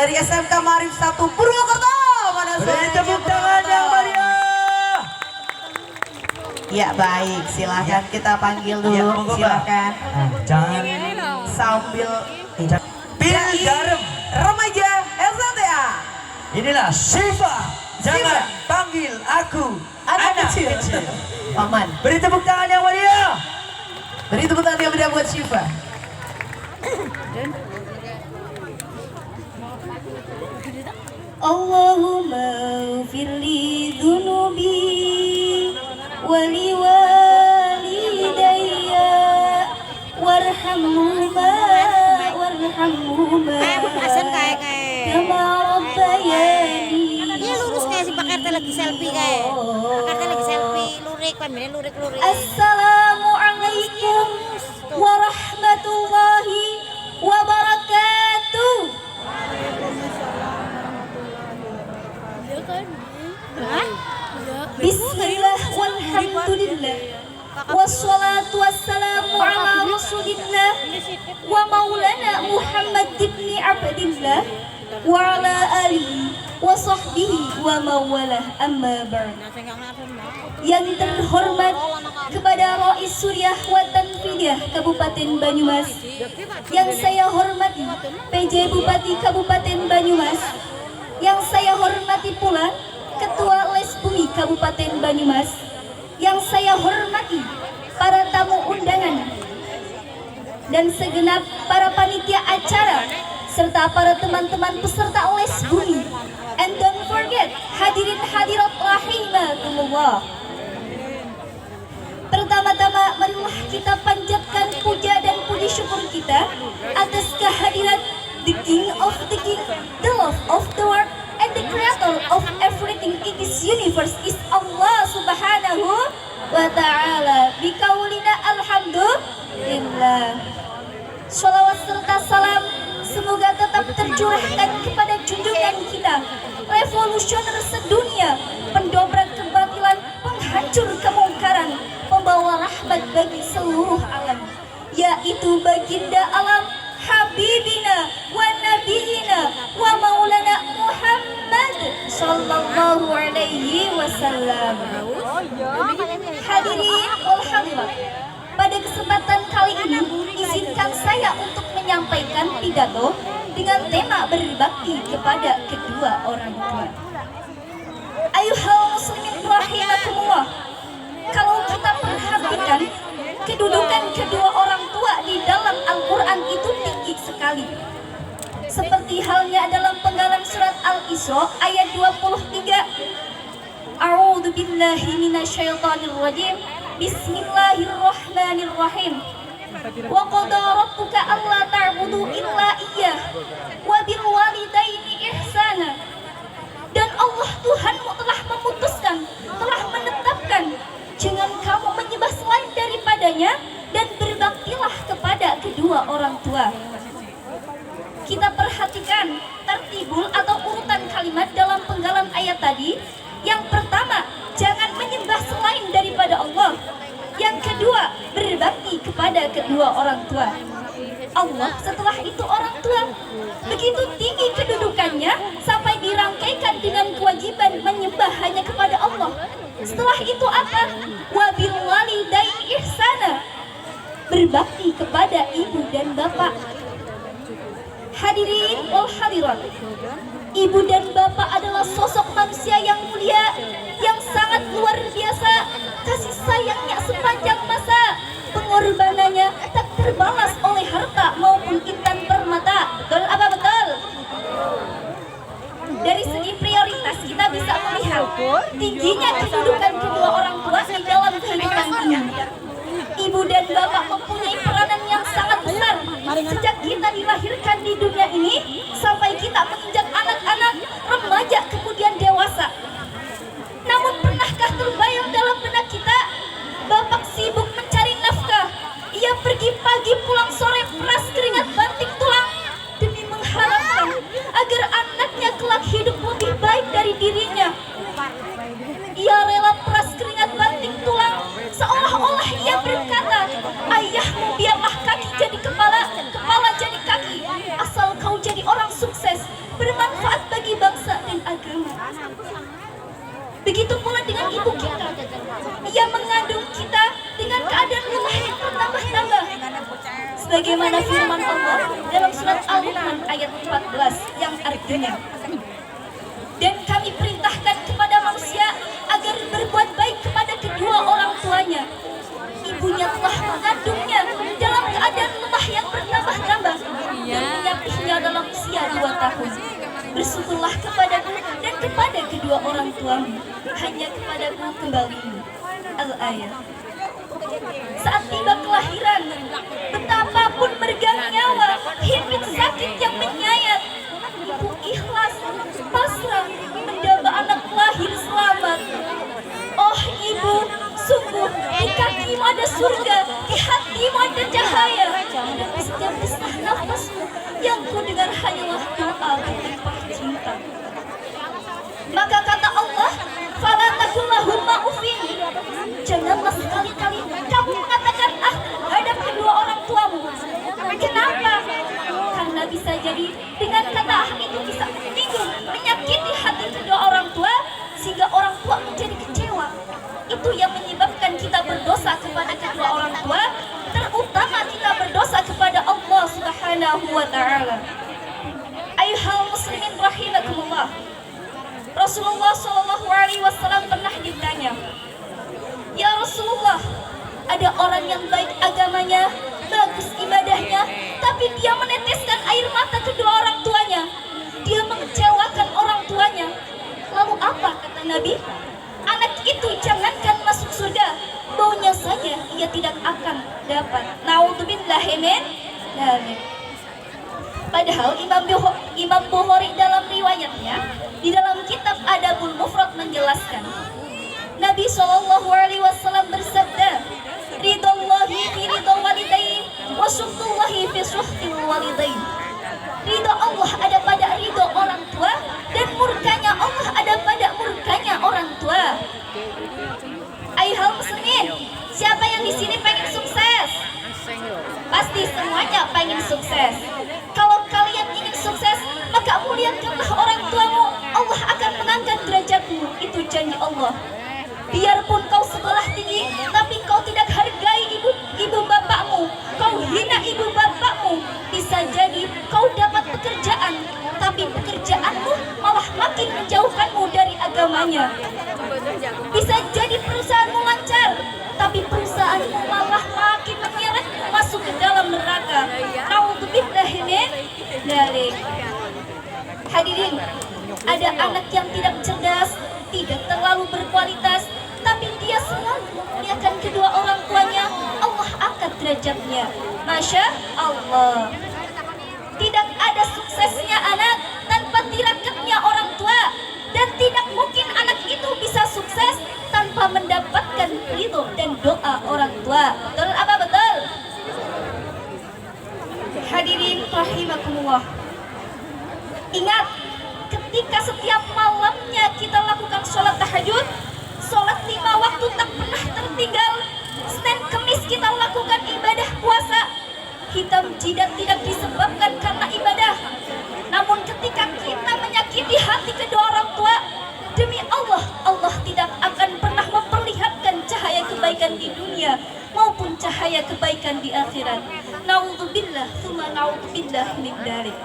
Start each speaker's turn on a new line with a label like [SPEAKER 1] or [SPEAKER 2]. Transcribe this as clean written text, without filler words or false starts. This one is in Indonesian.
[SPEAKER 1] dari SMK Marif 1 Purwokerto. Mana
[SPEAKER 2] beri tepuk tangan yang meriah.
[SPEAKER 1] Ya baik, silahkan kita panggil dulu.
[SPEAKER 2] Ya, monggo, Pak.
[SPEAKER 1] Silakan.
[SPEAKER 2] Jangan
[SPEAKER 1] Sambil
[SPEAKER 2] pil garam.
[SPEAKER 1] remaja SLTA.
[SPEAKER 2] Inilah Syifa. Jangan panggil aku anak kecil.
[SPEAKER 1] Paman,
[SPEAKER 2] Beri tepuk tangan yang meriah.
[SPEAKER 1] beri tepuk tangan yang meriah buat Syifa.
[SPEAKER 3] Allahumma firli dunubi wali walidayya warhamhuma kama rabbayani.
[SPEAKER 4] Dia lurus kayak si Pak RT lagi selfie kayak. Pak RT lagi selfie, lurik pamene lurik.
[SPEAKER 3] Assalamualaikum warahmatullahi wabarakatuh. Bismillah walhamdulillah wassalatu wassalamu ala rasulillah wa maulana Muhammad ibn Abdillah wa ala alihi wa sahbihi wa mawalah amma ba'd. Yang terhormat kepada Rais Suriah wa Tanfidiyah Kabupaten Banyumas, yang saya hormati PJ Bupati Kabupaten Banyumas, yang saya hormati pula Ketua Les Bumi Kabupaten Banyumas, yang saya hormati para tamu undangan dan segenap para panitia acara serta para teman-teman peserta Les Bumi. And don't forget hadirin hadirat rahimakumullah. Pertama-tama marilah kita panjatkan puja dan puji syukur kita atas kehadiran the King of the King, the love of the world, and the creator of everything in this universe is Allah subhanahu wa ta'ala. Bikaulina alhamdulillah. Sholawat serta salam semoga tetap tercurahkan kepada junjungan kita, revolusioner sedunia, pendobrak kebatilan, penghancur kemungkaran, pembawa rahmat bagi seluruh alam, yaitu baginda alam Habibina wa Nabiina wa Maulana Muhammad sallallahu alaihi wasallam. Hadirin wal hadirat, pada kesempatan kali ini izinkan saya untuk menyampaikan pidato dengan tema berbakti kepada kedua orang tua. Ayuhal muslimin rahimakumullah, kalau kita perhatikan kedudukan kedua orang tua di dalam Al-Quran itu tinggi sekali. Seperti halnya dalam penggalan surat Al-Isra ayat 23. A'udzu billahi minasyaitonir rajim. Bismillahirrahmanirrahim. Wa qada rabbuka alla ta'budu illa iyyah wa bil walidaini ihsana. Dan Allah Tuhanmu telah memutuskan, telah menetapkan, jangan kamu menyembah selain daripadanya dan berbaktilah kepada kedua orang tua. Kita perhatikan tertibul atau urutan kalimat dalam penggalan ayat tadi. Yang pertama, jangan menyembah selain daripada Allah. Yang kedua, berbakti kepada kedua orang tua. Allah setelah itu orang tua. Begitu tinggi kedudukannya sampai dirangkaikan dengan kewajiban menyembah hanya kepada Allah. Setelah itu apa? Wabil walidaini ihsana, berbakti kepada ibu dan bapak. Hadirin wal hadirat, ibu dan bapak adalah sosok manusia yang mulia, yang sangat luar biasa. Kasih sayangnya sepanjang masa, pengorbanannya tak terbalas oleh harta maupun intan permata. Betul apa betul? Dari segi prioritas kita bisa melihat tingginya kedudukan kedua orang tua di dalam kehidupan ini. Ibu dan bapak mempunyai peranan yang sangat besar sejak kita dilahirkan di dunia ini sampai kita menginjak anak-anak, remaja, kemudian dewasa. Namun pernahkah terbayang dalam benak kita, bapak sibuk mencari nafkah, ia pergi pagi pulang sore peras keringat banting tulang demi mengharapkan agar anaknya kelak hidup lebih baik dari dirinya. Ia rela peras keringat banting tulang, seolah-olah ia berkata, ayahmu biarlah kaki jadi kepala, kepala jadi kaki, asal kau jadi orang sukses, bermanfaat Begitu pula dengan ibu kita. Ia mengandung kita dengan keadaan lelah yang bertambah-tambah. Sebagaimana firman Allah dalam surat Al-Luqman ayat 14 yang artinya, dan kami perintahkan kepada manusia agar berbuat baik kepada kedua orang tuanya. Ibunya telah mengandungnya dalam keadaan lemah yang bertambah-tambah dan menyapihnya dalam usia 2 tahun. Bersyukurlah kepadaku dan kepada kedua orang tuamu, hanya kepadaku kembalimu. Al-ayat. Saat tiba kelahiran, betapapun meregang nyawa, himpit sakit yang menyayat, ibu ikhlas, pasrah, mendaba anak lahir selamat. Oh ibu, sungguh di kakimu ada surga, di hatimu ada cahaya, dan di setiap desah nafasmu yang ku dengar hanyalah doa berlimpah cinta. Maka kata Allah, fala taqul lahumma uffin, janganlah sekali-kali kamu mengatakan terhadap kedua orang tuamu. Kenapa? Karena bisa jadi dengan kata itu bisa menyinggung, menyakiti hati kedua orang tua, sehingga orang tua menjadi kecewa. Itu yang menyebabkan kita berdosa kepada kedua orang tua, terutama kita berdosa kepada Allah Subhanahu wa ta'ala. Ayuhal muslimin rahimakumullah, Rasulullah SAW pernah ditanya, ya Rasulullah, ada orang yang baik agamanya, bagus ibadahnya, tapi dia meneteskan air mata kedua orang tuanya. Dia mengecewakan orang tuanya. Lalu apa kata Nabi? Anak itu jangankan masuk surga, baunya saja ia tidak akan dapat. Naudzubillahi min dzalik. Padahal Imam Bukhari dalam riwayatnya di dalam kitab Adabul Mufrad menjelaskan, Nabi SAW bersabda, Ridallahi fi ridha walidain wa syuhtullahi fi syuhtil walidain. Ridha Allah ada pada ridha orang tua, dan murkanya Allah ada pada murkanya orang tua. Ayuhal muslimin, siapa yang di sini pengen sukses? Pasti semuanya pengen sukses. Kalau kalian ingin sukses, maka muliakanlah orang tuamu. Allah akan mengangkat derajatmu. Itu janji Allah. Biarpun kau sekolah tinggi, tapi kau tidak hargai ibu bapakmu, kau hina ibu bapakmu, bisa jadi kau dapat pekerjaan, tapi pekerjaanmu malah makin menjauhkanmu dari agamanya. Bisa jadi perusahaanmu lancar, tapi perusahaanmu malah makin menyeret masuk ke dalam neraka. Naudzubillahi min dzalik. Hadirin, ada anak yang tidak cerdas, tidak terlalu berkualitas, tapi dia selalu memuliakan kedua orang tuanya, Allah angkat derajatnya. Masya Allah. Tidak ada suksesnya anak tanpa tirakatnya orang tua, dan tidak mungkin anak itu bisa sukses tanpa mendapatkan ridho dan doa orang tua. Betul apa betul? Hadirin rahimakumullah. Ingat, ketika setiap malamnya kita lakukan sholat tahajud, sholat 5 waktu tak pernah tertinggal, Senin Kemis kita lakukan ibadah puasa, hitam jidat tidak disebabkan karena ibadah. Namun ketika kita menyakiti hati kedua orang tua, demi Allah, Allah tidak akan pernah memperlihatkan cahaya kebaikan di dunia maupun cahaya kebaikan di akhirat. Naudzubillah, tsumma naudzubillah min dzalik.